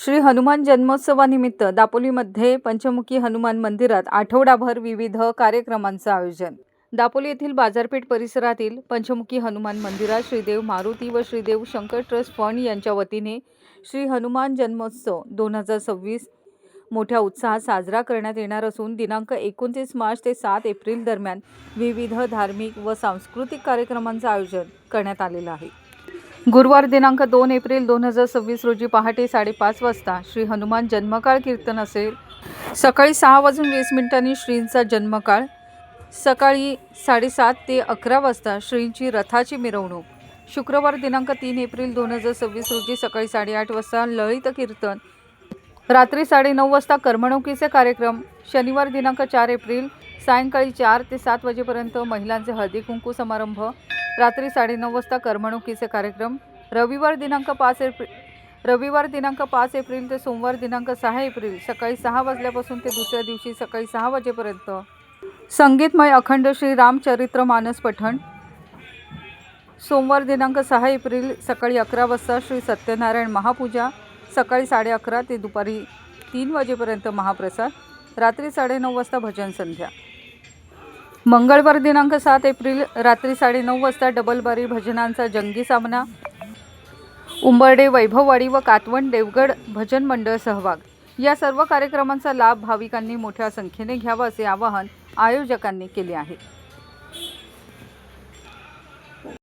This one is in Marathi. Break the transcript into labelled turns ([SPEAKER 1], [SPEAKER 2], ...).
[SPEAKER 1] श्री हनुमान जन्मोत्सवानिमित्त दापोलीमध्ये पंचमुखी हनुमान मंदिरात आठवडाभर विविध कार्यक्रमांचे आयोजन। दापोली येथील बाजारपेठ परिसरातील पंचमुखी हनुमान मंदिरात श्रीदेव मारुती व श्रीदेव शंकर ट्रस्ट फंड यांच्या वतीने श्री हनुमान जन्मोत्सव 2026 मोठ्या उत्साहात साजरा करण्यात येणार असून दिनांक 29 मार्च ते 7 एप्रिल दरम्यान विविध धार्मिक व सांस्कृतिक कार्यक्रमांचे आयोजन करण्यात आलेले आहे। गुरुवार दिनांक 2 एप्रिल 2026 रोजी पहाटे 5:30 वाजता श्री हनुमान जन्मकाळ कीर्तन असेल। सकाळी 6:20 श्रींचा जन्मकाळ, सकाळी 7:30 ते 11 वाजता श्रींची रथाची मिरवणूक। शुक्रवार दिनांक 3 एप्रिल 2026 रोजी सकाळी 8:30 वाजता ललित कीर्तन, रात्री 9:30 वाजता करमणुकीचे कार्यक्रम। शनिवार दिनांक 4 एप्रिल सायंकाळी 4 ते 7 वाजेपर्यंत महिलांचे हळदी कुंकू समारंभ, रात्री 9:30 वाजता करमणुकीचे कार्यक्रम। रविवार दिनांक 5 एप्रिल ते सोमवार दिनांक 6 एप्रिल सकाळी 6 वाजल्यापासून ते दुसऱ्या दिवशी सकाळी 6 वाजेपर्यंत संगीतमय अखंड श्री रामचरित्रमानस पठण। सोमवार दिनांक 6 एप्रिल सकाळी 11 वाजता श्री सत्यनारायण महापूजा, सकाळी 11:30 ते दुपारी 3 वाजेपर्यंत महाप्रसाद, रात्री 9:30 वाजता भजन संध्या। मंगळवार दिनांक 7 एप्रिल रात्री 9:30 वाजता डबलबारी भजनांचा जंगी सामना। उंबर्डे, वैभववाडी व कातवण देवगड भजन मंडळ सहभाग। या सर्व कार्यक्रमांचा लाभ भाविकांनी मोठ्या संख्येने घ्यावा असे आवाहन आयोजकांनी केले आहे।